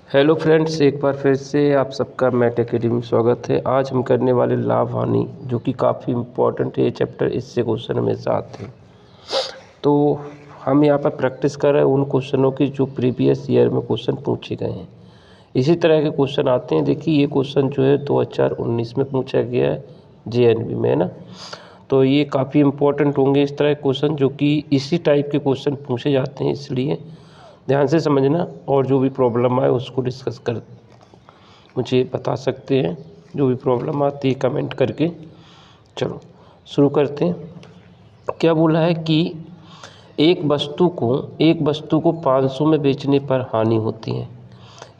Hello friends, एक बार फिर से आप सबका मैट एकेडमी में स्वागत है। आज हम करने वाले लाभ हानि, जो कि काफ़ी इम्पोर्टेंट है ये चैप्टर, इससे क्वेश्चन हमेशा आते हैं। तो हम यहाँ पर प्रैक्टिस कर रहे हैं उन क्वेश्चनों की जो प्रीवियस ईयर में क्वेश्चन पूछे गए हैं। इसी तरह के क्वेश्चन आते हैं। देखिए, ये क्वेश्चन जो है 2019 में पूछा गया है JNV में, है ना। तो ये काफ़ी इम्पोर्टेंट होंगे इस तरह के क्वेश्चन, जो कि इसी टाइप के क्वेश्चन पूछे जाते हैं, इसलिए ध्यान से समझना। और जो भी प्रॉब्लम आए उसको डिस्कस कर मुझे बता सकते हैं। जो भी प्रॉब्लम आती है कमेंट करके। चलो शुरू करते हैं। क्या बोला है कि एक वस्तु को 500 में बेचने पर हानि होती है।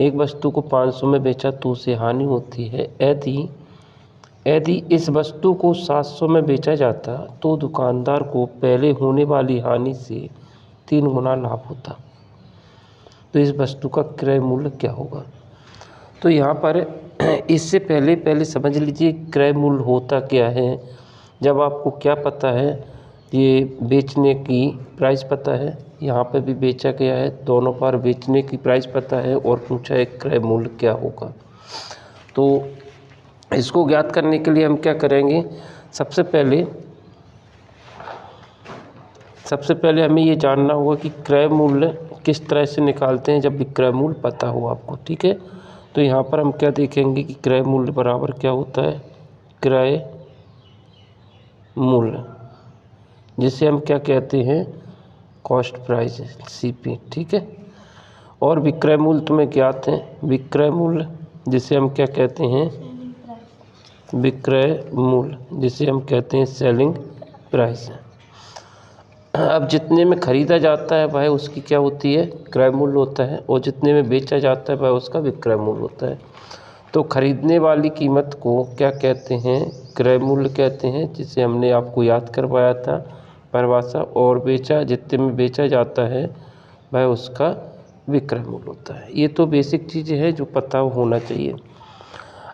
एक वस्तु को 500 में बेचा तो उसे हानि होती है। यदि इस वस्तु को 700 में बेचा जाता तो दुकानदार को पहले होने वाली हानि से 3 गुना लाभ होता। तो इस वस्तु का क्रय मूल्य क्या होगा। तो यहाँ पर इससे पहले समझ लीजिए क्रय मूल्य होता क्या है। जब आपको क्या पता है, ये बेचने की प्राइस पता है, यहाँ पर भी बेचा गया है, दोनों पर बेचने की प्राइस पता है और पूछा है क्रय मूल्य क्या होगा। तो इसको ज्ञात करने के लिए हम क्या करेंगे, सबसे पहले हमें ये जानना होगा कि क्रय मूल्य किस तरह से निकालते हैं, जब भी क्रय मूल्य पता हो आपको। ठीक है, तो यहाँ पर हम क्या देखेंगे कि क्रय मूल्य बराबर क्या होता है, क्रय मूल्य, जिसे हम क्या कहते हैं, कॉस्ट प्राइस, CP। ठीक है, और विक्रय मूल्य तुम्हें ज्ञात है, विक्रय मूल्य जिसे हम क्या कहते हैं, विक्रय मूल्य जिसे हम कहते हैं सेलिंग प्राइस। अब जितने में ख़रीदा जाता है वह उसकी क्या होती है, क्रय मूल्य होता है, और जितने में बेचा जाता है वह उसका विक्रय मूल्य होता है। तो खरीदने वाली कीमत को क्या कहते हैं, क्रय मूल्य कहते हैं, जिसे हमने आपको याद करवाया था परिभाषा। और जितने में बेचा जाता है वह उसका विक्रय मूल्य होता है। ये तो बेसिक चीज़ें हैं जो पता होना चाहिए।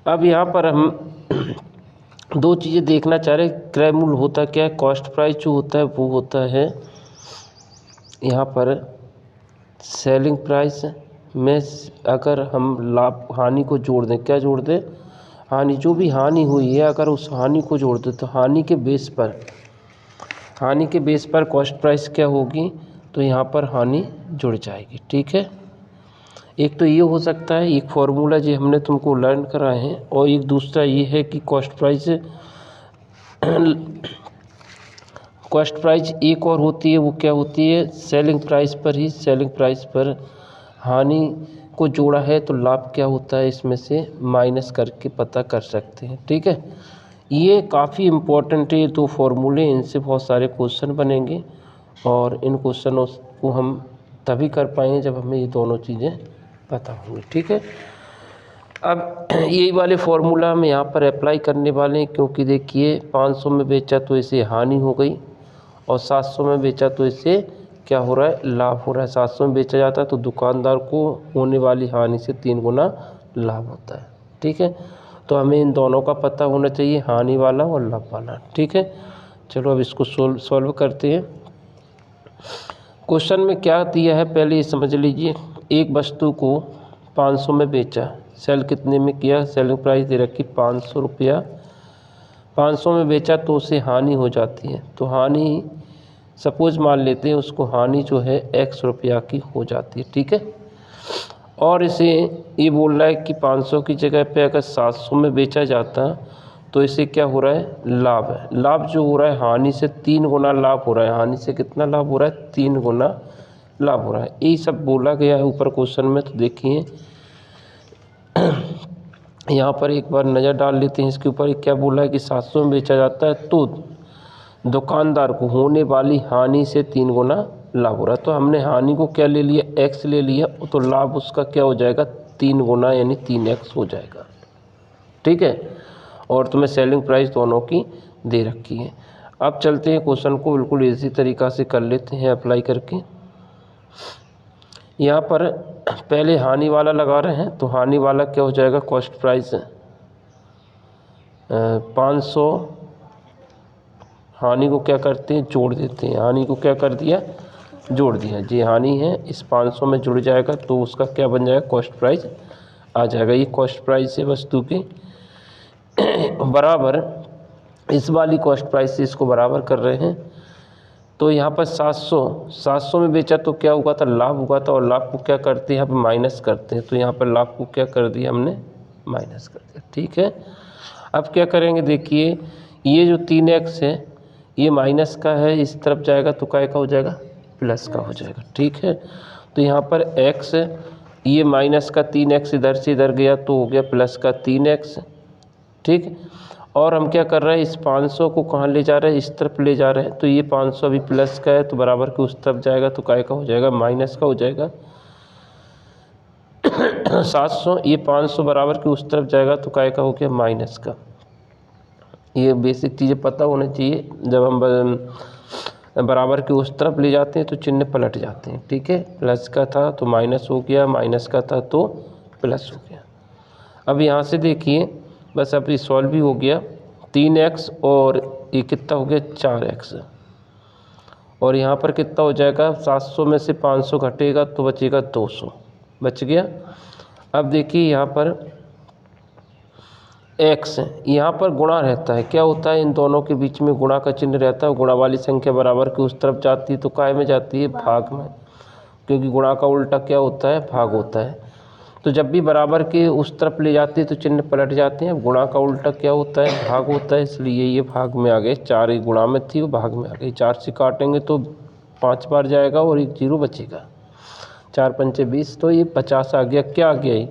अब यहाँ पर हम दो चीज़ें देखना चाह रहे हैं। क्रय मूल्य होता क्या है, कॉस्ट प्राइस जो होता है वो होता है यहाँ पर सेलिंग प्राइस में अगर हम लाभ हानि को जोड़ दें, क्या जोड़ दें, हानि, जो भी हानि हुई है अगर उस हानि को जोड़ दें तो हानि के बेस पर कॉस्ट प्राइस क्या होगी, तो यहाँ पर हानि जुड़ जाएगी। ठीक है, एक तो ये हो सकता है, एक फॉर्मूला जो हमने तुमको लर्न कराए हैं, और एक दूसरा ये है कि कॉस्ट प्राइस एक और होती है, वो क्या होती है, सेलिंग प्राइस पर हानि को जोड़ा है तो लाभ क्या होता है, इसमें से माइनस करके पता कर सकते हैं। ठीक है, ये काफ़ी इम्पोर्टेंट है, ये दो फॉर्मूले, इनसे बहुत सारे क्वेश्चन बनेंगे, और इन क्वेश्चनों को हम तभी कर पाएंगे जब हमें ये दोनों चीज़ें पता होंगी। ठीक है, अब यही वाले फॉर्मूला हम यहाँ पर अप्लाई करने वाले हैं, क्योंकि देखिए 500 में बेचा तो इसे हानि हो गई, और 700 में बेचा तो इससे क्या हो रहा है, लाभ हो रहा है। 700 में बेचा जाता है तो दुकानदार को होने वाली हानि से 3 गुना लाभ होता है। ठीक है, तो हमें इन दोनों का पता होना चाहिए, हानि वाला और लाभ वाला। ठीक है, चलो अब इसको सॉल्व करते हैं। क्वेश्चन में क्या दिया है पहले ये समझ लीजिए। एक वस्तु को 500 में बेचा, सेल कितने में किया, सेलिंग प्राइस दे रखी 500 रुपया, 500 में बेचा तो उसे हानि हो जाती है। तो हानि सपोज मान लेते हैं उसको, हानि जो है X रुपया की हो जाती है। ठीक है, और इसे ये बोल रहा है कि 500 की जगह पे अगर 700 में बेचा जाता तो इसे क्या हो रहा है, लाभ है। लाभ जो हो रहा है हानि से 3 गुना लाभ हो रहा है। हानि से कितना लाभ हो रहा है, 3 गुना लाभ हो रहा है। यही सब बोला गया है ऊपर क्वेश्चन में। तो देखिए यहाँ पर एक बार नज़र डाल लेते हैं इसके ऊपर। क्या बोला है कि 700 में बेचा जाता है तो दुकानदार को होने वाली हानि से 3 गुना लाभ हो रहा है। तो हमने हानि को क्या ले लिया, X ले लिया, तो लाभ उसका क्या हो जाएगा, 3 गुना यानी 3X हो जाएगा। ठीक है, और तुम्हें सेलिंग प्राइस दोनों की दे रखी है। अब चलते हैं क्वेश्चन को बिल्कुल इसी तरीक़ा से कर लेते हैं अप्लाई करके। यहाँ पर पहले हानि वाला लगा रहे हैं, तो हानि वाला क्या हो जाएगा, कॉस्ट प्राइस 500, हानि को क्या करते हैं, जोड़ देते हैं। हानि को क्या कर दिया, जोड़ दिया, जी हानि है, इस 500 में जुड़ जाएगा तो उसका क्या बन जाएगा, कॉस्ट प्राइस आ जाएगा। ये कॉस्ट प्राइस है वस्तु की बराबर इस वाली कॉस्ट प्राइस से इसको बराबर कर रहे हैं। तो यहाँ पर 700 में बेचा तो क्या हुआ था, लाभ हुआ था, और लाभ को क्या करते हैं यहाँ पर माइनस करते हैं, तो यहाँ पर लाभ को क्या कर दिया हमने, माइनस कर दिया। ठीक है, अब क्या करेंगे, देखिए ये जो 3x है ये माइनस का है, इस तरफ जाएगा तो काय का हो जाएगा, प्लस का हो जाएगा। ठीक है, तो यहाँ पर x ये माइनस का 3x इधर से इधर गया तो हो गया प्लस का 3x। ठीक, और हम क्या कर रहे हैं, इस 500 को कहाँ ले जा रहे हैं, इस तरफ ले जा रहे हैं, तो ये 500 अभी प्लस का है तो बराबर के उस तरफ जाएगा तो काय का हो जाएगा, माइनस का हो जाएगा। 700 ये 500 बराबर के उस तरफ जाएगा तो काय का हो गया, माइनस का। ये बेसिक चीज़ें पता होनी चाहिए, जब हम बराबर के उस तरफ ले जाते हैं तो चिन्ह पलट जाते हैं। ठीक है, प्लस का था तो माइनस हो गया, माइनस का था तो प्लस हो गया। अब यहाँ से देखिए बस अब ये सॉल्व भी हो गया, 3x और ये कितना हो गया, 4x, और यहाँ पर कितना हो जाएगा, 700 में से 500 घटेगा तो बचेगा 200, बच गया। अब देखिए यहाँ पर x यहाँ पर गुणा रहता है, क्या होता है, इन दोनों के बीच में गुणा का चिन्ह रहता है, गुणा वाली संख्या बराबर के उस तरफ जाती है तो काय में जाती है, भाग में, क्योंकि गुणा का उल्टा क्या होता है, भाग होता है। तो जब भी बराबर के उस तरफ ले जाते हैं तो चिन्ह पलट जाते हैं। गुणा का उल्टा क्या होता है, भाग होता है, इसलिए ये भाग में आ गए, 4 ही गुणा में थी वो भाग में आ गई। 4 से काटेंगे तो 5 बार जाएगा और 1 जीरो बचेगा, 4 पंचे 20, तो ये 50 आ गया। क्या आ गया,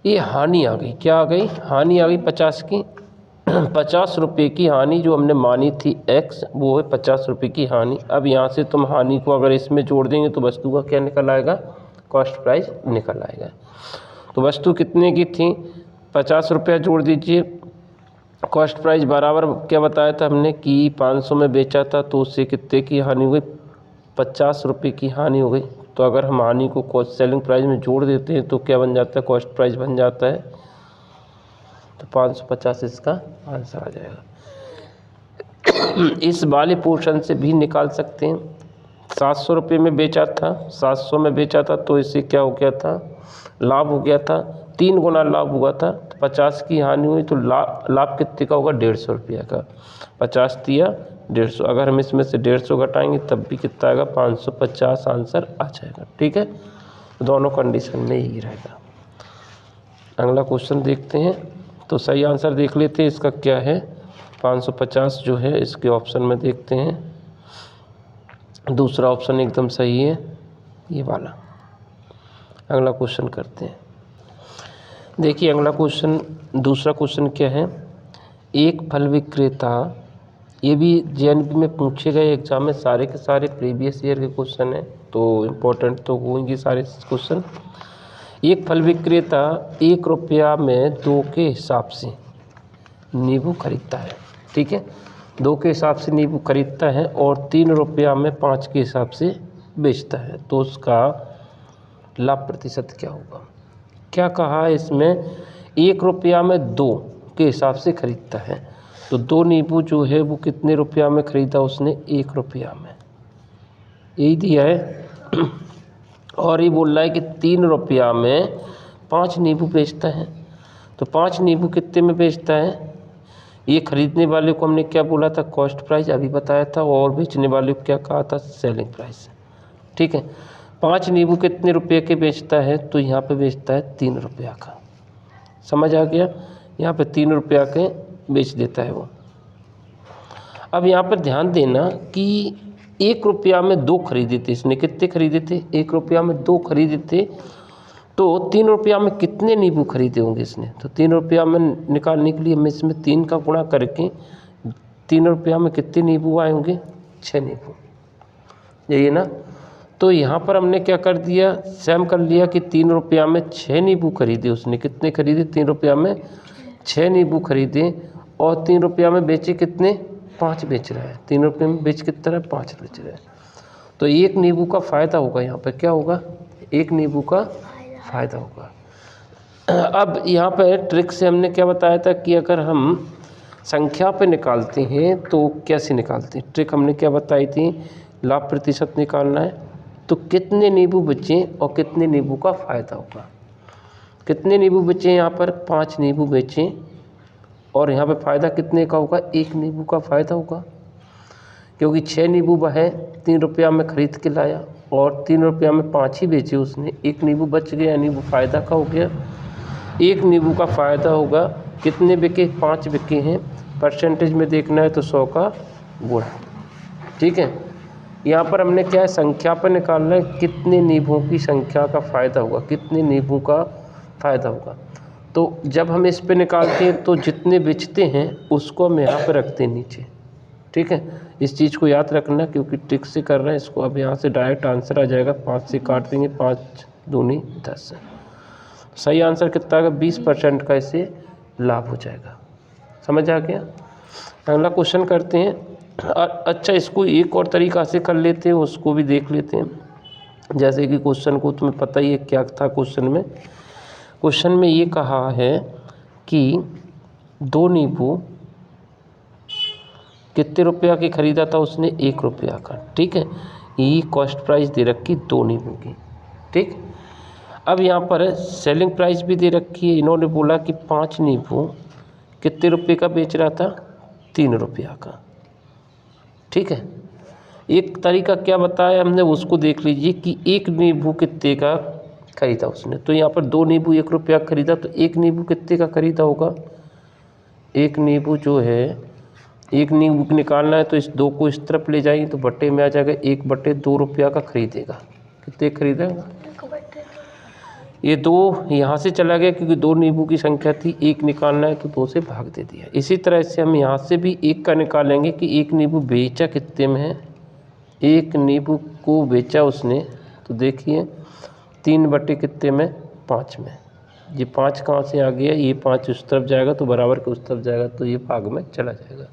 ये हानि आ गई, क्या आ गई, हानि आ गई 50 की। 50 रुपये की हानि जो हमने मानी थी x, वो है 50 रुपये की हानि। अब यहाँ से तुम हानि को अगर इसमें जोड़ देंगे तो वस्तु का क्या निकल आएगा, कॉस्ट प्राइस निकल आएगा। तो वस्तु कितने की थी, 50 रुपया जोड़ दीजिए, कॉस्ट प्राइस बराबर क्या बताया था हमने कि 500 में बेचा था तो उससे कितने की हानि हुई, 50 रुपये की हानि हो गई। तो अगर हम हानि को कॉस्ट सेलिंग प्राइस में जोड़ देते हैं तो क्या बन जाता है, कॉस्ट प्राइस बन जाता है। तो 550 इसका आंसर आ जाएगा। इस वाले पोर्शन से भी निकाल सकते हैं। 700 रुपये में बेचा था, 700 में बेचा था तो इससे क्या हो गया था, लाभ हो गया था, 3 गुना लाभ हुआ था। तो 50 की हानि हुई तो लाभ कितने का होगा, 150 रुपया का। 50 दिया 150, अगर हम इसमें से 150 घटाएंगे तब भी कितना आएगा, 550 आंसर आ जाएगा। ठीक है, दोनों कंडीशन में यही रहेगा। अगला क्वेश्चन देखते हैं, तो सही आंसर देख लेते हैं इसका क्या है। 550 जो है इसके ऑप्शन में देखते हैं, दूसरा ऑप्शन एकदम सही है, ये वाला। अगला क्वेश्चन करते हैं। देखिए अगला क्वेश्चन, दूसरा क्वेश्चन क्या है, एक फल विक्रेता, ये भी जेएनपी में पूछे गए एग्जाम में, सारे के सारे प्रीवियस ईयर के क्वेश्चन हैं तो इम्पोर्टेंट तो होंगे सारे क्वेश्चन। एक फल विक्रेता 1 रुपया में 2 के हिसाब से नींबू खरीदता है। ठीक है, 2 के हिसाब से नींबू खरीदता है और 3 रुपया में 5 के हिसाब से बेचता है, तो उसका लाभ प्रतिशत क्या होगा। क्या कहा है इसमें, 1 रुपया में 2 के हिसाब से खरीदता है, तो 2 नींबू जो है वो कितने रुपया में खरीदा उसने, 1 रुपया में, यही दिया है। और ये बोल रहा है कि 3 रुपया में 5 नींबू बेचता है, तो 5 नींबू कितने में बेचता है, ये खरीदने वाले को हमने क्या बोला था, कॉस्ट प्राइस अभी बताया था, और बेचने वाले को क्या कहा था, सेलिंग प्राइस। ठीक है, 5 नींबू कितने रुपये के बेचता है, तो यहाँ पे बेचता है 3 रुपया का, समझ आ गया, यहाँ पे 3 रुपया के बेच देता है वो। अब यहाँ पर ध्यान देना कि 1 रुपया में 2 खरीदे थे इसने, कितने खरीदे थे, 1 रुपया में 2 खरीदे थे, तो 3 रुपया में कितने नींबू खरीदे होंगे इसने, तो 3 रुपया में निकालने के लिए हम इसमें 3 का गुणा करके 3 रुपया में कितने नींबू आए होंगे, 6 नींबू, यही ना। तो यहाँ पर हमने क्या कर दिया, सेम कर लिया कि 3 रुपया में 6 नींबू खरीदे उसने, कितने खरीदे, 3 रुपया में 6 नींबू खरीदे, और 3 रुपया में बेचे कितने, 5 बेच रहा है, 3 रुपये में बेच कितना है, 5 बेच रहा है। तो 1 नींबू का फ़ायदा होगा, यहाँ पर क्या होगा, 1 नींबू का फ़ायदा होगा। अब यहाँ पर ट्रिक से हमने क्या बताया था कि अगर हम संख्या पे निकालते हैं तो कैसे निकालते हैं, ट्रिक हमने क्या बताई थी लाभ प्रतिशत निकालना है, तो कितने नींबू बचे और कितने नींबू का फ़ायदा होगा। कितने नींबू बचे यहाँ पर 5 नींबू बचे और यहाँ पे फ़ायदा कितने का होगा, 1 नींबू का फ़ायदा होगा, क्योंकि 6 नींबू वह 3 रुपया में ख़रीद के लाया और 3 रुपया में 5 ही बेचे उसने, 1 नींबू बच गया, यानी वो फ़ायदा का हो गया। 1 नींबू का फ़ायदा होगा, कितने बिके, 5 बिके हैं, परसेंटेज में देखना है तो 100 का गुणा। ठीक है, यहाँ पर हमने क्या है, संख्या पर निकालना है, कितने नींबुओं की संख्या का फ़ायदा होगा, कितने नींबू का फ़ायदा होगा। तो जब हम इस पे निकालते हैं तो जितने बेचते हैं उसको हम यहाँ पर रखते हैं नीचे। ठीक है, इस चीज़ को याद रखना, क्योंकि ट्रिक से कर रहे हैं इसको। अब यहाँ से डायरेक्ट आंसर आ जाएगा, 5 से काट देंगे, 5 दूनी 10। सही आंसर कितना आएगा, 20% का इससे लाभ हो जाएगा। समझ आ गया। अगला क्वेश्चन करते हैं। अच्छा, इसको एक और तरीक़ा से कर लेते हैं, उसको भी देख लेते हैं। जैसे कि क्वेश्चन को तुम्हें पता ही है क्या था। क्वेश्चन में ये कहा है कि 2 नींबू कितने रुपया की ख़रीदा था उसने, 1 रुपया का। ठीक है, ये कॉस्ट प्राइस दे रखी 2 नींबू की। ठीक, अब यहाँ पर सेलिंग प्राइस भी दे रखी है। इन्होंने बोला कि 5 नींबू कितने रुपये का बेच रहा था, 3 रुपया का। ठीक है, एक तरीका क्या बताया हमने, उसको देख लीजिए कि 1 नींबू कितने का ख़रीदा उसने। तो यहाँ पर 2 नींबू 1 रुपया ख़रीदा, तो 1 नींबू कितने का ख़रीदा होगा। 1 नींबू जो है, 1 नींबू निकालना है तो इस 2 को इस तरफ ले जाएंगे तो बट्टे में आ जाएगा, 1/2 रुपया का ख़रीदेगा। कितने खरीदेगा, ये 2 यहाँ से चला गया क्योंकि 2 नींबू की संख्या थी, 1 निकालना है तो 2 से भाग दे दिया। इसी तरह से हम यहाँ से भी 1 का निकालेंगे कि 1 नींबू बेचा कितने में है, 1 नींबू को बेचा उसने, तो देखिए 3/कितने में, 5 में। ये 5 कहाँ से आ गया, ये 5 उस तरफ जाएगा तो बराबर के उस तरफ जाएगा, तो ये भाग में चला जाएगा।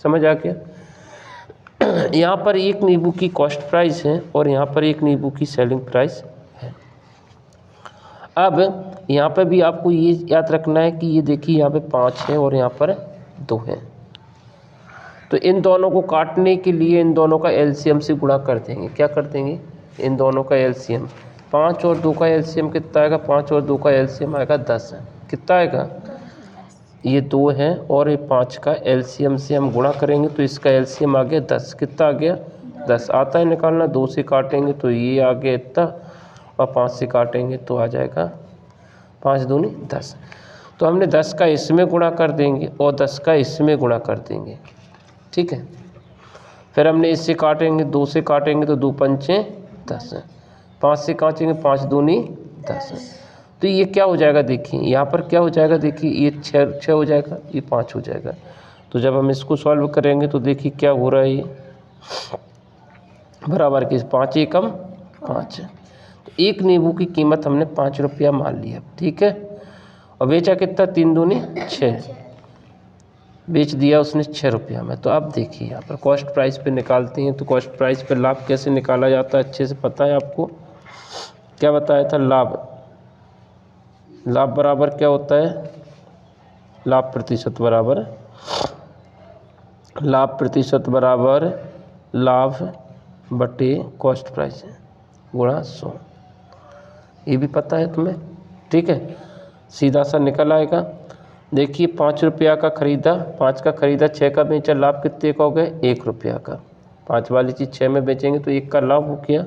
समझ आ गया। यहाँ पर 1 नींबू की कॉस्ट प्राइस है और यहाँ पर 1 नींबू की सेलिंग प्राइस है। अब यहाँ पर भी आपको ये याद रखना है कि ये देखिए यहाँ पे 5 है और यहाँ पर 2 है, तो इन दोनों को काटने के लिए इन दोनों का एलसीएम से गुणा कर देंगे। क्या कर देंगे, इन दोनों का एलसीएम। 5 और 2 का एलसीएम कितना आएगा, 5 और 2 का एलसीएम आएगा 10। कितना आएगा, ये 2 है और ये 5 का एलसीएम से हम गुणा करेंगे तो इसका एलसीएम आ गया 10। कितना आ गया, 10 आता है निकालना। 2 से काटेंगे तो ये आ गया इतना, और 5 से काटेंगे तो आ जाएगा 5 दूनी 10। तो हमने 10 का इसमें गुणा कर देंगे और 10 का इसमें गुणा कर देंगे। ठीक है, फिर हमने इससे काटेंगे, 2 से काटेंगे तो 2 पंचे 10, 5 से काटेंगे 5 दूनी 10। तो ये क्या हो जाएगा, देखिए यहाँ पर क्या हो जाएगा, देखिए ये 6 हो जाएगा, ये 5 हो जाएगा। तो जब हम इसको सॉल्व करेंगे तो देखिए क्या हो रहा है, ये बराबर के 5 एकम 5। तो 1 नींबू की कीमत हमने 5 रुपया मान लिया। ठीक है, और बेचा कितना, 3 दूनी 6, बेच दिया उसने 6 रुपया में। तो अब देखिए यहाँ पर कॉस्ट प्राइस पे निकालते हैं। तो कॉस्ट प्राइस पे लाभ कैसे निकाला जाता है, अच्छे से पता है आपको। क्या बताया था, लाभ बराबर क्या होता है, लाभ प्रतिशत बराबर लाभ बटे कॉस्ट प्राइस गुणा 100। ये भी पता है तुम्हें। ठीक है, सीधा सा निकल आएगा। देखिए 5 रुपया का ख़रीदा, 5 का ख़रीदा, 6 का बेचा, लाभ कितने का हो गया, 1 रुपया का। 5 वाली चीज़ 6 में बेचेंगे तो 1 का लाभ हो गया,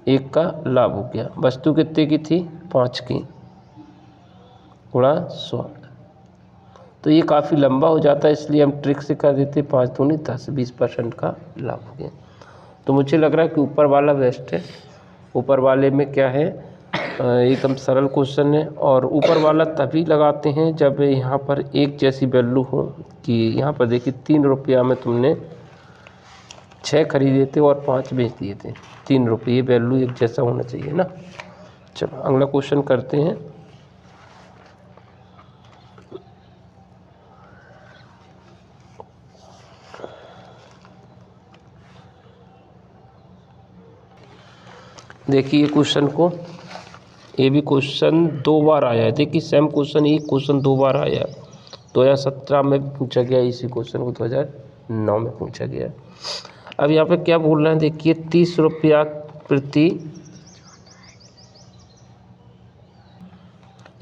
1 का लाभ हो गया। वस्तु कितने की थी, 5 की, गुणा 100। तो ये काफ़ी लंबा हो जाता है, इसलिए हम ट्रिक से कर देते 5 दूनी 10, 20% का लाभ हो गया। तो मुझे लग रहा है कि ऊपर वाला बेस्ट है। ऊपर वाले में क्या है, एकदम सरल क्वेश्चन है, और ऊपर वाला तभी लगाते हैं जब यहाँ पर एक जैसी वैल्यू हो। कि यहाँ पर देखिए 3 रुपया में तुमने 6 खरीदे थे और 5 बेच दिए थे, 3 रुपये, वैल्यू एक जैसा होना चाहिए ना। चलो अगला क्वेश्चन करते हैं। देखिए क्वेश्चन को, ये भी क्वेश्चन 2 बार आया है। देखिए सेम क्वेश्चन, एक क्वेश्चन 2 बार आया है। 2017 में पूछा गया इसी क्वेश्चन को, 2009 में पूछा गया। अब यहाँ पे क्या बोल रहे हैं देखिए, 30 रुपया प्रति,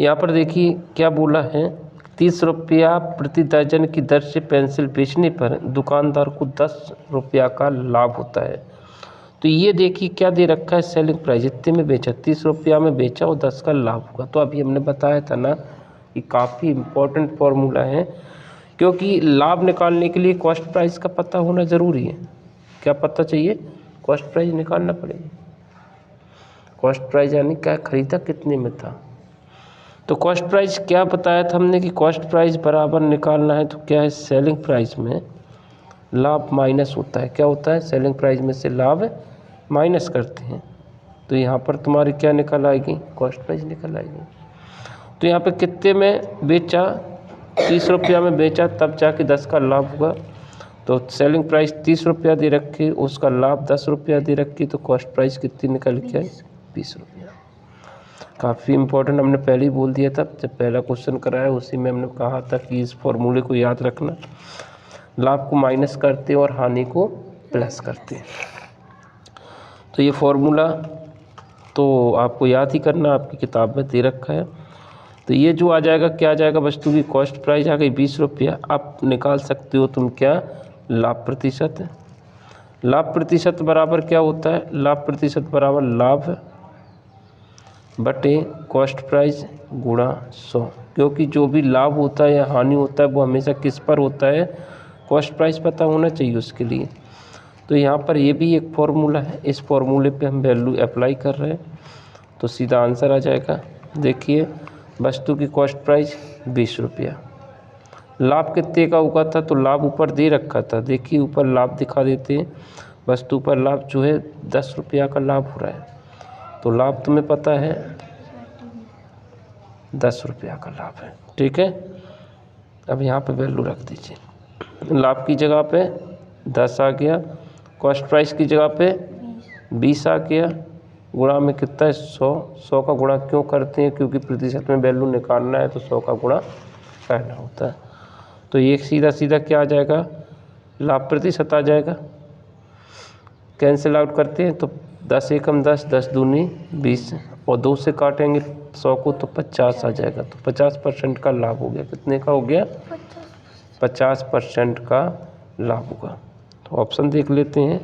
यहाँ पर देखिए क्या बोला है, 30 रुपया प्रति दर्जन की दर से पेंसिल बेचने पर दुकानदार को 10 रुपया का लाभ होता है। तो ये देखिए क्या दे रखा है, सेलिंग प्राइस इतने में बेचा, 30 रुपया में बेचा और 10 का लाभ होगा। तो अभी हमने बताया था ना कि काफ़ी इम्पोर्टेंट फॉर्मूला है, क्योंकि लाभ निकालने के लिए कॉस्ट प्राइस का पता होना ज़रूरी है। क्या पता चाहिए, कॉस्ट प्राइस निकालना पड़ेगा। कॉस्ट प्राइस यानी क्या, खरीदा कितने में था। तो कॉस्ट प्राइस क्या बताया था हमने कि कॉस्ट प्राइस बराबर निकालना है तो क्या है, सेलिंग प्राइस में लाभ माइनस होता है। क्या होता है, सेलिंग प्राइस में से लाभ माइनस करते हैं। तो यहाँ पर तुम्हारी क्या निकल आएगी, कॉस्ट प्राइस निकल आएगी। तो यहाँ पे कितने में बेचा, 30 रुपया में बेचा, तब जाके 10 का लाभ हुआ। तो सेलिंग प्राइस 30 रुपया दे रखी, उसका लाभ 10 रुपया दे रखी, तो कॉस्ट प्राइस कितनी निकल के आई, 20 रुपया। काफ़ी इम्पोर्टेंट, हमने पहले ही बोल दिया था जब पहला क्वेश्चन कराया, उसी में हमने कहा था कि इस फॉर्मूले को याद रखना, लाभ को माइनस करते हैं और हानि को प्लस करते हैं। तो ये फॉर्मूला तो आपको याद ही करना, आपकी किताब में दे रखा है। तो ये जो आ जाएगा, क्या आ जाएगा, वस्तु की कॉस्ट प्राइस आ गई 20 रुपया। आप निकाल सकते हो तुम क्या, लाभ प्रतिशत। लाभ प्रतिशत बराबर क्या होता है, लाभ प्रतिशत बराबर लाभ बटे कॉस्ट प्राइस गुणा 100, क्योंकि जो भी लाभ होता है या हानि होता है वो हमेशा किस पर होता है, कॉस्ट प्राइस पता होना चाहिए उसके लिए। तो यहाँ पर ये भी एक फॉर्मूला है, इस फॉर्मूले पे हम वैल्यू अप्लाई कर रहे हैं, तो सीधा आंसर आ जाएगा। देखिए वस्तु की कॉस्ट प्राइस 20 रुपया, लाभ कितने का हुआ था, तो लाभ ऊपर दे रखा था, देखिए ऊपर लाभ दिखा देते हैं, वस्तु पर लाभ जो है 10 रुपया का लाभ हो रहा है। तो लाभ तुम्हें पता है 10 रुपया का लाभ है, ठीक है। अब यहाँ पे वैल्यू रख दीजिए, लाभ की जगह पे 10 आ गया, कॉस्ट प्राइस की जगह पे 20 आ गया, गुणा में कितना है 100। 100 का गुणा क्यों करते हैं, क्योंकि प्रतिशत में वैल्यू निकालना है तो 100 का गुणा करना होता है। तो ये सीधा सीधा क्या आ जाएगा, लाभ प्रतिशत आ जाएगा। कैंसिल आउट करते हैं तो 10 एकम 10, 10 दूनी 20, और 2 से काटेंगे 100 को तो 50 आ जाएगा। तो 50% का लाभ हो गया। कितने का हो गया, 50% का लाभ होगा। तो ऑप्शन देख लेते हैं,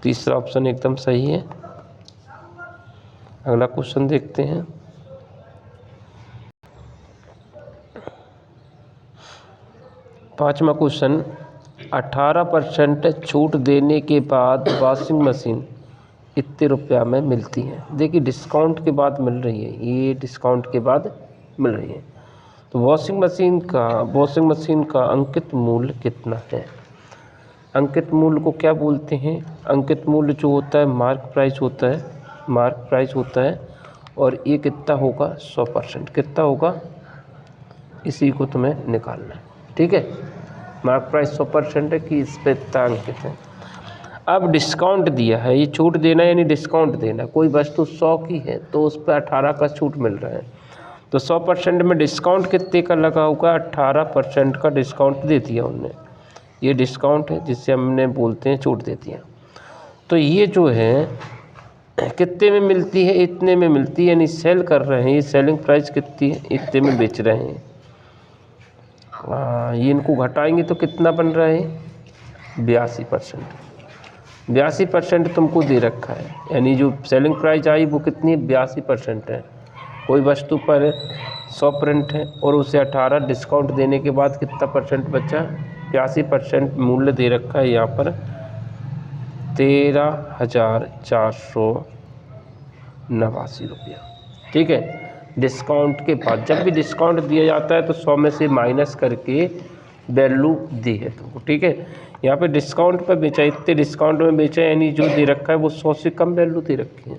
तीसरा ऑप्शन एकदम सही है। अगला क्वेश्चन देखते हैं। पांचवा क्वेश्चन, 18% छूट देने के बाद वॉशिंग मशीन इतने रुपया में मिलती है। देखिए डिस्काउंट के बाद मिल रही है, ये डिस्काउंट के बाद मिल रही है। तो वॉशिंग मशीन का अंकित मूल्य कितना है। अंकित मूल्य को क्या बोलते हैं, अंकित मूल्य जो होता है मार्क प्राइस होता है, मार्क प्राइस होता है। और ये कितना होगा, 100%। कितना होगा, इसी को तुम्हें निकालना है, ठीक है। मार्क प्राइस 100% है कि इस पे इतना अंकित है। अब डिस्काउंट दिया है, ये छूट देना यानी डिस्काउंट देना। कोई वस्तु 100 की है तो उस पर 18 का छूट मिल रहा है, तो 100% में डिस्काउंट कितने का लगा होगा, 18% का डिस्काउंट दे दिया उनने। ये डिस्काउंट है जिससे हमने बोलते हैं छूट दे दिया। तो ये जो है कितने में मिलती है, इतने में मिलती है, यानी सेल कर रहे हैं। ये सेलिंग प्राइस कितनी है, इतने में बेच रहे हैं। ये इनको घटाएंगे तो कितना बन रहा है, 82%। 82% तुमको दे रखा है, यानी जो सेलिंग प्राइस आई वो कितनी है, 82% है। कोई वस्तु पर 100 प्रिंट है और उसे 18 डिस्काउंट देने के बाद कितना परसेंट बचा, 82% मूल्य दे रखा है यहाँ पर 13,489 रुपया, ठीक है। डिस्काउंट के बाद, जब भी डिस्काउंट दिया जाता है तो 100 में से माइनस करके वैल्यू दी है तुमको, ठीक है। यहाँ पे डिस्काउंट पर बेचा, इतने डिस्काउंट में बेचा, यानी जो दे रखा है वो 100 से कम वैल्यू दे रखी है।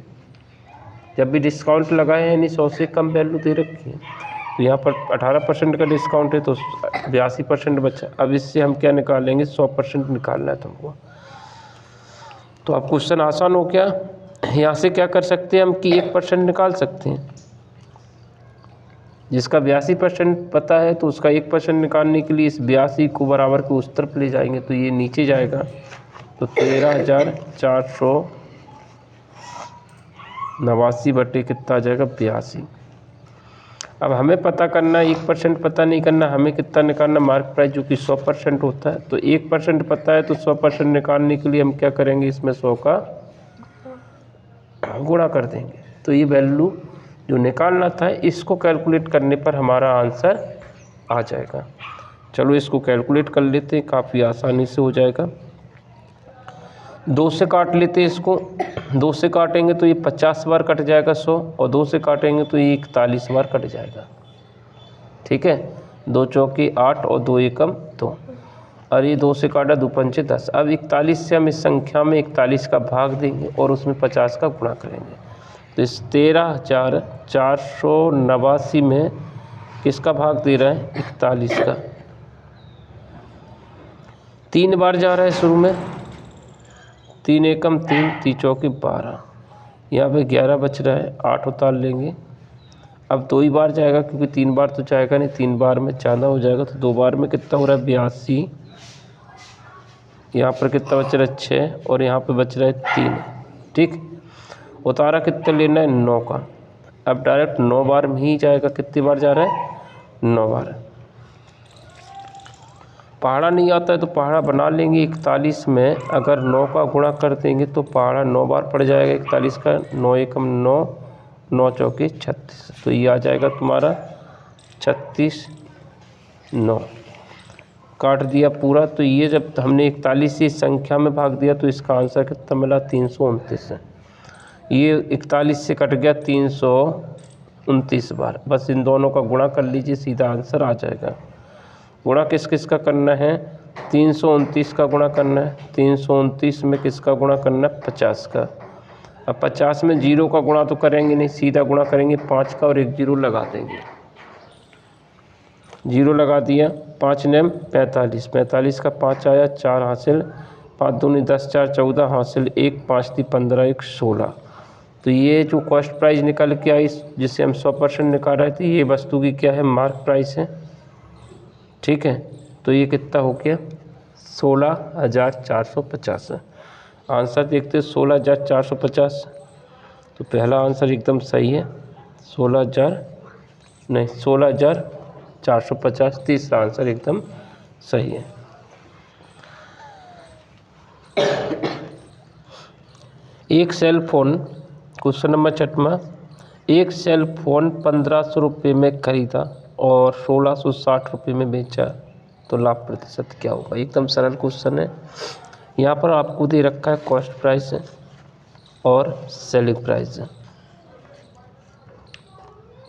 जब भी डिस्काउंट लगाए यानी 100 से कम वैल्यू दे रखी है। तो यहाँ पर 18% का डिस्काउंट है तो 82% बचा। अब इससे हम क्या निकालेंगे, 100% निकालना है तुमको। तो अब क्वेश्चन आसान हो गया। यहाँ से क्या कर सकते हैं हम कि 1% निकाल सकते हैं। जिसका 82% पता है तो उसका 1% निकालने के लिए इस 82 को बराबर के उस तरफ ले जाएंगे, तो ये नीचे जाएगा तो 13,489 बटे कितना आ जाएगा 82। अब हमें पता करना है 1% पता नहीं करना, हमें कितना निकालना मार्क प्राइस जो कि 100% होता है। तो 1% पता है तो 100% निकालने के लिए हम क्या करेंगे, इसमें 100 का गुणा कर देंगे। तो ये वैल्यू जो निकालना था इसको कैलकुलेट करने पर हमारा आंसर आ जाएगा। चलो इसको कैलकुलेट कर लेते हैं, काफ़ी आसानी से हो जाएगा। 2 से काट लेते हैं इसको, 2 से काटेंगे तो ये 50 बार कट जाएगा 100, और 2 से काटेंगे तो ये 41 बार कट जाएगा। ठीक है, 2 चौके 8 और 2 एकम 2, और ये 2 से काटा 2 पंचे 10। अब 41 से हम इस संख्या में 41 का भाग देंगे और उसमें 50 का गुणा करेंगे। तो इस 13,489 में किसका भाग दे रहा है, 41 का। 3 बार जा रहा है शुरू में, 3 एकम 3, 3 चौके 12, यहाँ पे 11 बच रहा है, 8 उतार लेंगे। अब 2 ही बार जाएगा क्योंकि 3 बार तो जाएगा नहीं, 3 बार में ज़्यादा हो जाएगा, तो 2 बार में कितना हो रहा है 82। यहाँ पर कितना बच रहा है 6, और यहाँ पे बच रहा है 3। ठीक, उतारा कितना लेना है 9 का। अब डायरेक्ट 9 बार में ही जाएगा, कितनी बार जा रहा है 9 बार। पहाड़ा नहीं आता है तो पहाड़ा बना लेंगे। 41 में अगर 9 का गुणा कर देंगे तो पहाड़ा 9 बार पड़ जाएगा 41 का। 9 एकम 9, 9 चौके 36, तो ये आ जाएगा तुम्हारा 36, 9 काट दिया पूरा। तो ये जब हमने 41 से संख्या में भाग दिया तो इसका आंसर कितना मिला 329 है। ये 41 से कट गया 329 बार। बस इन दोनों का गुणा कर लीजिए, सीधा आंसर आ जाएगा। गुणा किस किस का करना है, 329 का गुणा करना है। 329 में किसका गुणा करना है 50 का। अब 50 में 0 का गुणा तो करेंगे नहीं, सीधा गुणा करेंगे 5 का और 1 0 लगा देंगे। 0 लगा दिया, 5 नेम 45, 45 का 5 आया, 4 हासिल, 5 दूनी 10, 4 14 हासिल, 1 5 दी 15, 1 16। तो ये जो कॉस्ट प्राइस निकल के आई जिससे हम 100% निकाल रहे थे, ये वस्तु की क्या है मार्क प्राइस है। ठीक है, तो ये कितना हो गया 16,450। आंसर देखते हैं 16,450। तो पहला आंसर एकदम सही है, 16,450। तीसरा आंसर एकदम सही है। एक सेल फोन, क्वेश्चन नंबर 6वां, एक सेल फोन 1500 रुपये में खरीदा और 1660 रुपये में बेचा, तो लाभ प्रतिशत क्या होगा। एकदम सरल क्वेश्चन है। यहाँ पर आपको दे रखा है कॉस्ट प्राइस और सेलिंग प्राइस।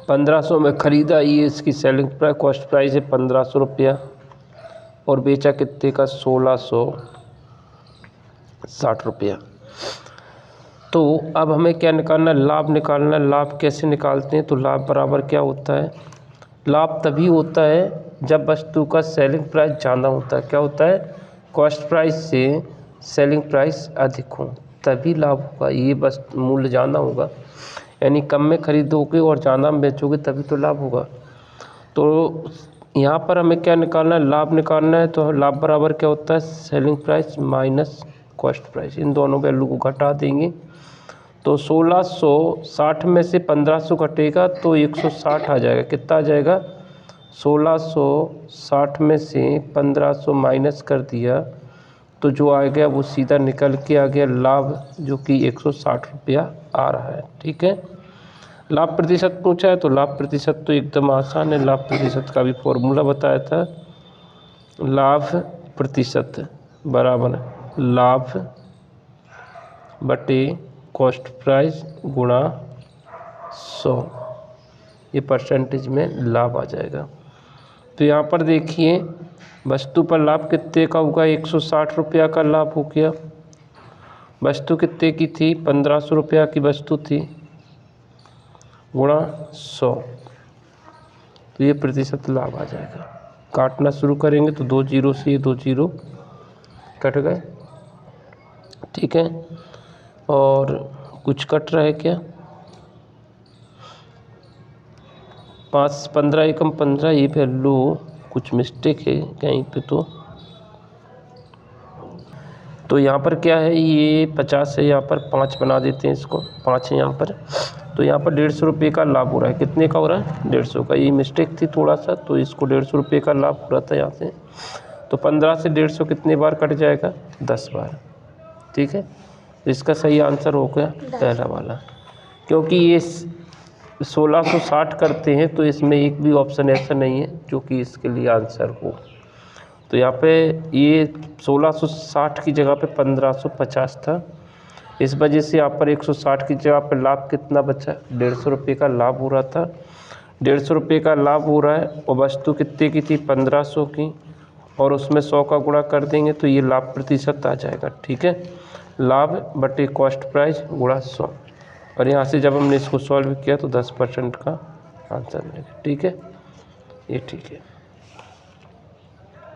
1500 में ख़रीदा, ये इसकी सेलिंग प्राइस, कॉस्ट प्राइस है 1500 रुपया, और बेचा कितने का 1660 रुपया। तो अब हमें क्या निकालना, लाभ निकालना। लाभ कैसे निकालते हैं, तो लाभ बराबर क्या होता है, लाभ तभी होता है जब वस्तु का सेलिंग प्राइस ज़्यादा होता है। क्या होता है, कॉस्ट प्राइस से सेलिंग प्राइस अधिक हो तभी लाभ होगा। ये बस मूल्य ज़्यादा होगा, यानी कम में खरीदोगे और ज़्यादा में बेचोगे तभी तो लाभ होगा। तो यहाँ पर हमें क्या निकालना है, लाभ निकालना है। तो लाभ बराबर क्या होता है, selling price minus cost price. इन दोनों वैल्यू को घटा देंगे तो 1660 में से 1500 घटेगा तो 160 आ जाएगा। कितना आ जाएगा, 1660 में से 1500 माइनस कर दिया तो जो आ गया वो सीधा निकल के आ गया लाभ, जो कि 160 रुपया आ रहा है। ठीक है, लाभ प्रतिशत पूछा है तो लाभ प्रतिशत तो एकदम आसान है। लाभ प्रतिशत का भी फॉर्मूला बताया था, लाभ प्रतिशत बराबर लाभ बटे कॉस्ट प्राइस गुणा 100, ये परसेंटेज में लाभ आ जाएगा। तो यहाँ पर देखिए वस्तु पर लाभ कितने का होगा, 160 रुपया का लाभ हो गया। वस्तु कितने की थी, 1500 रुपया की वस्तु थी, गुणा 100, तो ये प्रतिशत लाभ आ जाएगा। काटना शुरू करेंगे तो 2 जीरो से ये 2 जीरो कट गए। ठीक है, और कुछ कट रहा है क्या, 5 15 एकम 15, ये वैल्यू कुछ मिस्टेक है कहीं पे। तो तो यहाँ पर क्या है, ये 50 है, यहाँ पर 5 बना देते हैं, इसको 5 है यहाँ पर। तो यहाँ पर 150 रुपये का लाभ हो रहा है। कितने का हो रहा है? 150 का। ये मिस्टेक थी थोड़ा सा, तो इसको 150 रुपये का लाभ हो रहा था यहाँ से। तो 15 से 150 कितने बार कट जाएगा? 10 बार। ठीक है, इसका सही आंसर हो गया पहला वाला। क्योंकि ये 1660 करते हैं, तो इसमें एक भी ऑप्शन ऐसा नहीं है जो कि इसके लिए आंसर हो। तो यहाँ पे ये 1660 की जगह पे 1550 था। इस वजह से यहाँ पर 160 की जगह पर लाभ कितना बचा? 150 रुपये का लाभ हो रहा था। 150 रुपये का लाभ हो रहा है, और वस्तु कितने की थी? 1500 की, और उसमें 100 का गुणा कर देंगे तो ये लाभ प्रतिशत आ जाएगा। ठीक है, लाभ बटे कॉस्ट प्राइस गुणा 100, और यहाँ से जब हमने इसको सॉल्व किया तो 10% का आंसर मिलेगा। ठीक है, ये ठीक है।